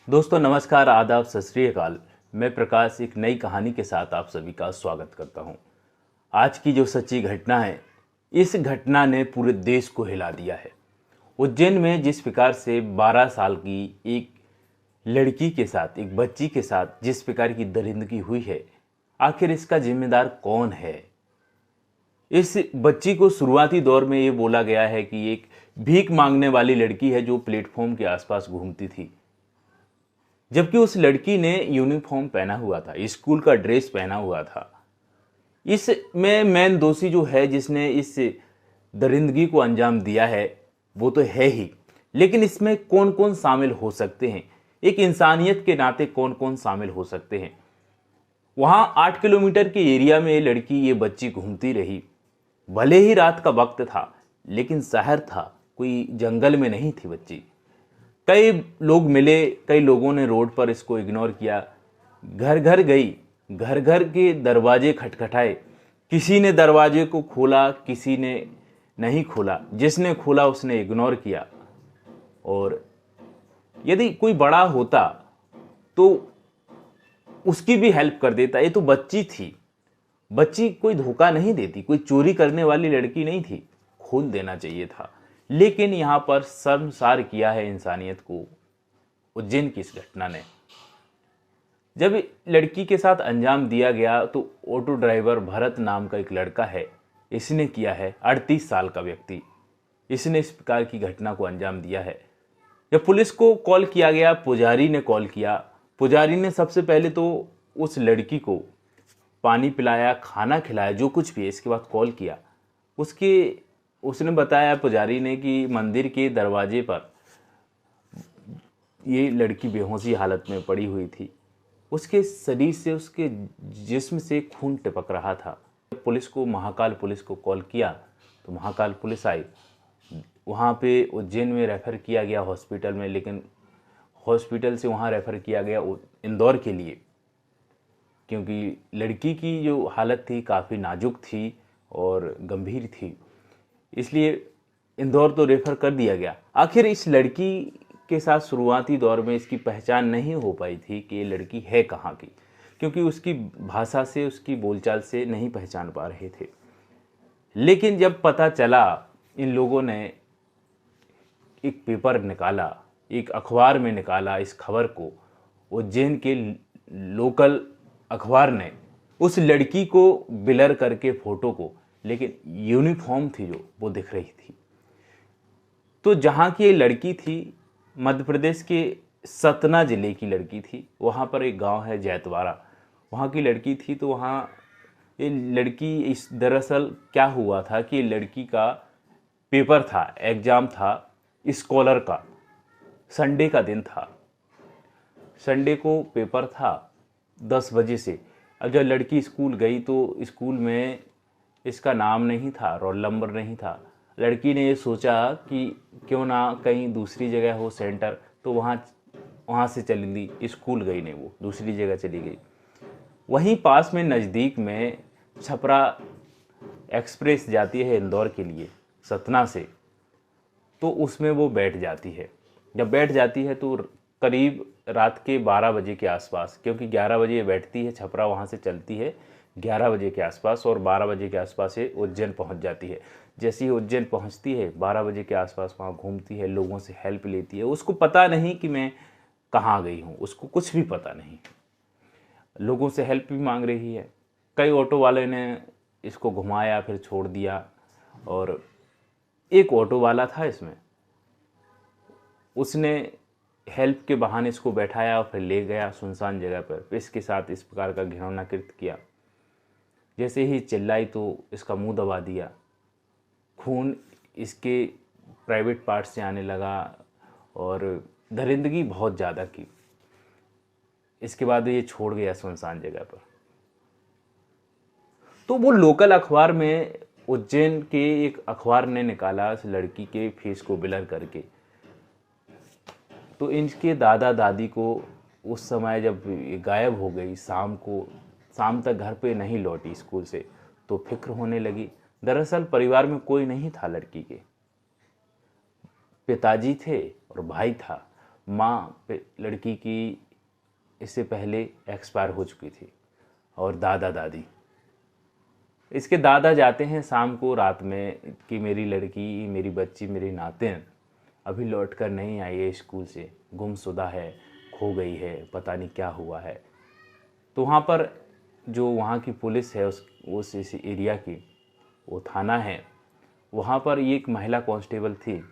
दोस्तों नमस्कार, आदाब, सत श्री अकाल। मैं प्रकाश एक नई कहानी के साथ आप सभी का स्वागत करता हूं। आज की जो सच्ची घटना है, इस घटना ने पूरे देश को हिला दिया है। उज्जैन में जिस प्रकार से 12 साल की एक लड़की के साथ, एक बच्ची के साथ जिस प्रकार की दरिंदगी हुई है, आखिर इसका जिम्मेदार कौन है? इस बच्ची को शुरुआती दौर में ये बोला गया है कि एक भीख मांगने वाली लड़की है जो प्लेटफॉर्म के आसपास घूमती थी, जबकि उस लड़की ने यूनिफॉर्म पहना हुआ था, स्कूल का ड्रेस पहना हुआ था। इसमें मेन दोषी जो है, जिसने इस दरिंदगी को अंजाम दिया है, वो तो है ही, लेकिन इसमें कौन कौन शामिल हो सकते हैं? एक इंसानियत के नाते कौन कौन शामिल हो सकते हैं? वहां 8 किलोमीटर के एरिया में ये बच्ची घूमती रही। भले ही रात का वक्त था, लेकिन शहर था, कोई जंगल में नहीं थी बच्ची। कई लोग मिले, कई लोगों ने रोड पर इसको इग्नोर किया। घर घर गई, घर घर के दरवाजे खटखटाए, किसी ने दरवाजे को खोला, किसी ने नहीं खोला। जिसने खोला उसने इग्नोर किया। और यदि कोई बड़ा होता तो उसकी भी हेल्प कर देता। ये तो बच्ची थी, बच्ची कोई धोखा नहीं देती, कोई चोरी करने वाली लड़की नहीं थी, खोल देना चाहिए था। लेकिन यहां पर शर्मसार किया है इंसानियत को उज्जैन की इस घटना ने। जब लड़की के साथ अंजाम दिया गया तो ऑटो ड्राइवर भरत नाम का एक लड़का है, इसने किया है। 38 साल का व्यक्ति, इसने इस प्रकार की घटना को अंजाम दिया है। जब पुलिस को कॉल किया गया, पुजारी ने कॉल किया। पुजारी ने सबसे पहले तो उस लड़की को पानी पिलाया, खाना खिलाया, जो कुछ भी है। इसके बाद कॉल किया। उसने बताया, पुजारी ने, कि मंदिर के दरवाजे पर ये लड़की बेहोशी हालत में पड़ी हुई थी। उसके शरीर से, उसके जिस्म से खून टपक रहा था। पुलिस को, महाकाल पुलिस को कॉल किया तो महाकाल पुलिस आई। वहाँ पे उज्जैन में रेफ़र किया गया हॉस्पिटल में, लेकिन हॉस्पिटल से वहाँ रेफ़र किया गया इंदौर के लिए, क्योंकि लड़की की जो हालत थी काफ़ी नाजुक थी और गंभीर थी, इसलिए इंदौर तो रेफ़र कर दिया गया। आखिर इस लड़की के साथ शुरुआती दौर में इसकी पहचान नहीं हो पाई थी कि ये लड़की है कहाँ की, क्योंकि उसकी भाषा से, उसकी बोलचाल से नहीं पहचान पा रहे थे। लेकिन जब पता चला, इन लोगों ने एक पेपर निकाला, एक अखबार में निकाला इस खबर को, उज्जैन के लोकल अखबार ने उस लड़की को ब्लर करके फोटो को, लेकिन यूनिफॉर्म थी जो, वो दिख रही थी। तो जहाँ की ये लड़की थी, मध्य प्रदेश के सतना जिले की लड़की थी। वहाँ पर एक गांव है जैतवाड़ा, वहाँ की लड़की थी। तो वहाँ ये लड़की, इस दरअसल क्या हुआ था कि लड़की का पेपर था, एग्ज़ाम था स्कॉलर का। संडे का दिन था, संडे को पेपर था 10 बजे से। अब जब लड़की स्कूल गई तो स्कूल में इसका नाम नहीं था, रोल नंबर नहीं था। लड़की ने ये सोचा कि क्यों ना कहीं दूसरी जगह हो सेंटर, तो वहाँ से चली ली। स्कूल गई नहीं, वो दूसरी जगह चली गई। वहीं पास में नज़दीक में छपरा एक्सप्रेस जाती है इंदौर के लिए सतना से, तो उसमें वो बैठ जाती है। जब बैठ जाती है तो करीब रात के 12 बजे के आसपास, क्योंकि 11 बजे बैठती है, छपरा वहाँ से चलती है 11 बजे के आसपास, और 12 बजे के आसपास ये उज्जैन पहुँच जाती है। जैसे ही उज्जैन पहुँचती है, 12 बजे के आसपास वहाँ घूमती है, लोगों से हेल्प लेती है। उसको पता नहीं कि मैं कहाँ गई हूँ, उसको कुछ भी पता नहीं। लोगों से हेल्प भी मांग रही है। कई ऑटो वाले ने इसको घुमाया, फिर छोड़ दिया। और एक ऑटो वाला था इसमें, उसने हेल्प के बहाने इसको बैठाया और फिर ले गया सुनसान जगह पर। इसके साथ इस प्रकार का घिनौना कृत्य किया। जैसे ही चिल्लाई तो इसका मुंह दबा दिया, खून इसके प्राइवेट पार्ट से आने लगा और दरिंदगी बहुत ज़्यादा की। इसके बाद ये छोड़ गया सुनसान जगह पर। तो वो लोकल अखबार में, उज्जैन के एक अखबार ने निकाला इस लड़की के फेस को ब्लर करके। तो इनके दादा दादी को उस समय जब गायब हो गई, शाम तक घर पे नहीं लौटी स्कूल से, तो फिक्र होने लगी। दरअसल परिवार में कोई नहीं था लड़की के, पिताजी थे और भाई था। लड़की की इससे पहले एक्सपायर हो चुकी थी, और दादा दादी, इसके दादा जाते हैं शाम को रात में कि मेरी लड़की, मेरी बच्ची, मेरी नातिन अभी लौट कर नहीं आई है, स्कूल से गुमशुदा है, खो गई है, पता नहीं क्या हुआ है। तो वहाँ पर जो वहाँ की पुलिस है, उस इस एरिया की, वो थाना है, वहाँ पर एक महिला कांस्टेबल थी,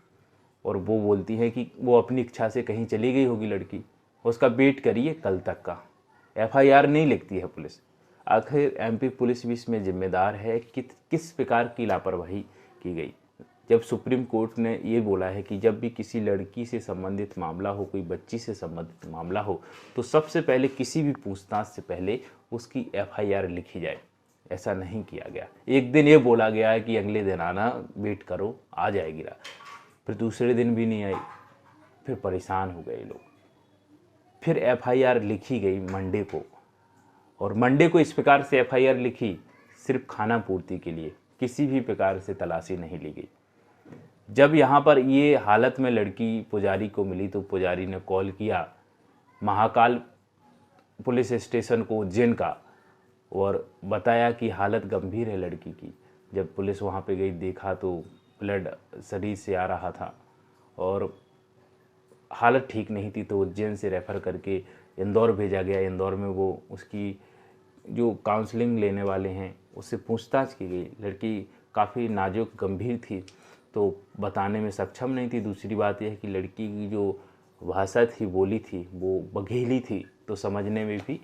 और वो बोलती है कि वो अपनी इच्छा से कहीं चली गई होगी लड़की, उसका वेट करिए कल तक का। एफआईआर नहीं लिखती है पुलिस। आखिर एमपी पुलिस भी इसमें जिम्मेदार है कि किस प्रकार की लापरवाही की गई। जब सुप्रीम कोर्ट ने ये बोला है कि जब भी किसी लड़की से संबंधित मामला हो, कोई बच्ची से संबंधित मामला हो, तो सबसे पहले किसी भी पूछताछ से पहले उसकी एफआईआर लिखी जाए, ऐसा नहीं किया गया। एक दिन ये बोला गया है कि अगले दिन आना, वेट करो, आ जाएगी रात, फिर दूसरे दिन भी नहीं आई, फिर परेशान हो गए लोग। फिर एफआईआर लिखी गई मंडे को, और मंडे को इस प्रकार से एफआईआर लिखी, सिर्फ खाना पूर्ति के लिए, किसी भी प्रकार से तलाशी नहीं ली गई। जब यहाँ पर ये हालत में लड़की पुजारी को मिली, तो पुजारी ने कॉल किया महाकाल पुलिस स्टेशन को उज्जैन का, और बताया कि हालत गंभीर है लड़की की। जब पुलिस वहाँ पे गई, देखा तो ब्लड शरीर से आ रहा था और हालत ठीक नहीं थी, तो उज्जैन से रेफ़र करके इंदौर भेजा गया। इंदौर में वो उसकी जो काउंसलिंग लेने वाले हैं उससे पूछताछ की गई। लड़की काफ़ी नाजुक गंभीर थी, तो बताने में सक्षम नहीं थी। दूसरी बात यह है कि लड़की की जो भाषा थी, बोली थी, वो बघेली थी, तो समझने में भी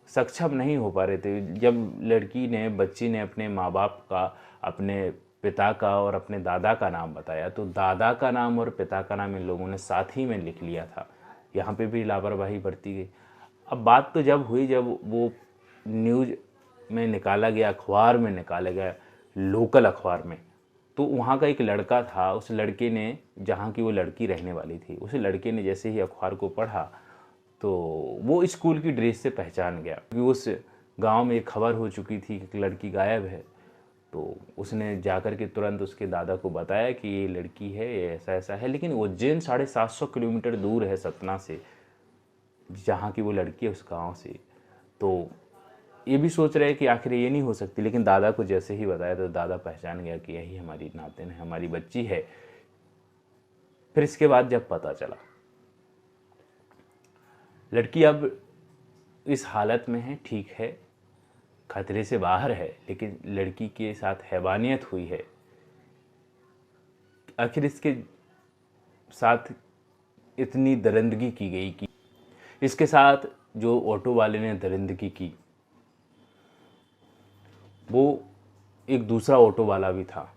सक्षम नहीं हो पा रहे थे। जब बच्ची ने अपने माँ बाप का, अपने पिता का और अपने दादा का नाम बताया, तो दादा का नाम और पिता का नाम इन लोगों ने साथ ही में लिख लिया था। यहाँ पे भी लापरवाही बरती गई। अब बात तो जब हुई, जब वो न्यूज़ में निकाला गया, अखबार में निकाला गया, लोकल अखबार में, तो वहाँ का एक लड़का था, उस लड़के ने, जहाँ की वो लड़की रहने वाली थी, उस लड़के ने जैसे ही अखबार को पढ़ा तो वो स्कूल की ड्रेस से पहचान गया, क्योंकि उस गांव में एक खबर हो चुकी थी कि लड़की गायब है। तो उसने जाकर के तुरंत उसके दादा को बताया कि ये लड़की है, ये ऐसा ऐसा है। लेकिन उज्जैन 750 किलोमीटर दूर है सतना से, जहाँ की वो लड़की है, उस गाँव से। तो ये भी सोच रहे हैं कि आखिर ये नहीं हो सकती, लेकिन दादा को जैसे ही बताया तो दादा पहचान गया कि यही हमारी नातिन है, हमारी बच्ची है। फिर इसके बाद जब पता चला, लड़की अब इस हालत में है, ठीक है, खतरे से बाहर है, लेकिन लड़की के साथ हैवानियत हुई है। आखिर इसके साथ इतनी दरिंदगी की गई कि इसके साथ जो ऑटो वाले ने दरिंदगी की, वो एक दूसरा ऑटो वाला भी था।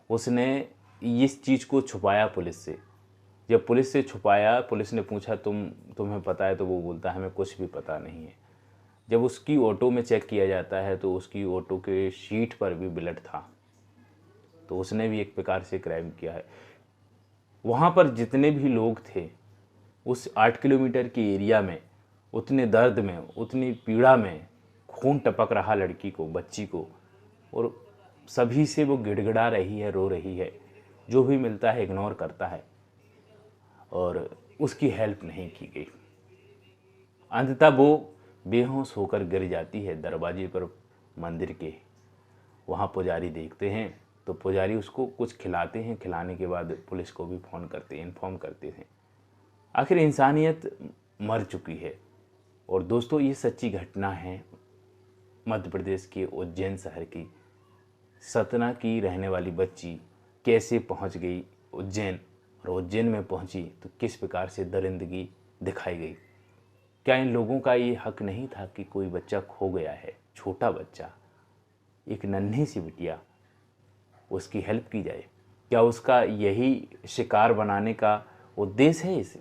उसने इस चीज़ को छुपाया पुलिस से। जब पुलिस से छुपाया, पुलिस ने पूछा तुम्हें पता है, तो वो बोलता है हमें कुछ भी पता नहीं है। जब उसकी ऑटो में चेक किया जाता है तो उसकी ऑटो के शीट पर भी ब्लड था, तो उसने भी एक प्रकार से क्राइम किया है। वहाँ पर जितने भी लोग थे उस 8 किलोमीटर के एरिया में, उतने दर्द में, उतनी पीड़ा में, खून टपक रहा लड़की को, बच्ची को, और सभी से वो गिड़गिड़ा रही है, रो रही है, जो भी मिलता है इग्नोर करता है, और उसकी हेल्प नहीं की गई। अंततः वो बेहोश होकर गिर जाती है दरवाजे पर मंदिर के। वहाँ पुजारी देखते हैं, तो पुजारी उसको कुछ खिलाते हैं। खिलाने के बाद पुलिस को भी इन्फॉर्म करते हैं। आखिर इंसानियत मर चुकी है। और दोस्तों, ये सच्ची घटना है मध्य प्रदेश के उज्जैन शहर की। सतना की रहने वाली बच्ची कैसे पहुंच गई उज्जैन, और उज्जैन में पहुंची तो किस प्रकार से दरिंदगी दिखाई गई। क्या इन लोगों का ये हक नहीं था कि कोई बच्चा खो गया है, छोटा बच्चा, एक नन्ही सी बिटिया, उसकी हेल्प की जाए? क्या उसका यही शिकार बनाने का उद्देश्य है इस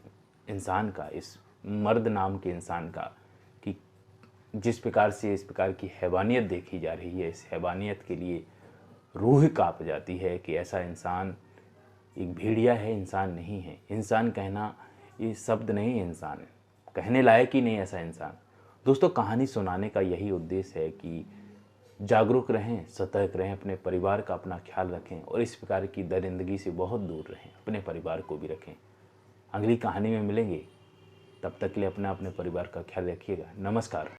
इंसान का, इस मर्द नाम के इंसान का, कि जिस प्रकार से इस प्रकार की हैवानियत देखी जा रही है, इस हैवानियत के लिए रूह कांप जाती है कि ऐसा इंसान एक भेड़िया है, इंसान नहीं है। इंसान कहना ये शब्द नहीं है, इंसान है, कहने लायक ही नहीं ऐसा इंसान। दोस्तों, कहानी सुनाने का यही उद्देश्य है कि जागरूक रहें, सतर्क रहें, अपने परिवार का अपना ख्याल रखें, और इस प्रकार की दरिंदगी से बहुत दूर रहें, अपने परिवार को भी रखें। अगली कहानी में मिलेंगे। तब तक के लिए अपने परिवार का ख्याल रखिएगा। नमस्कार।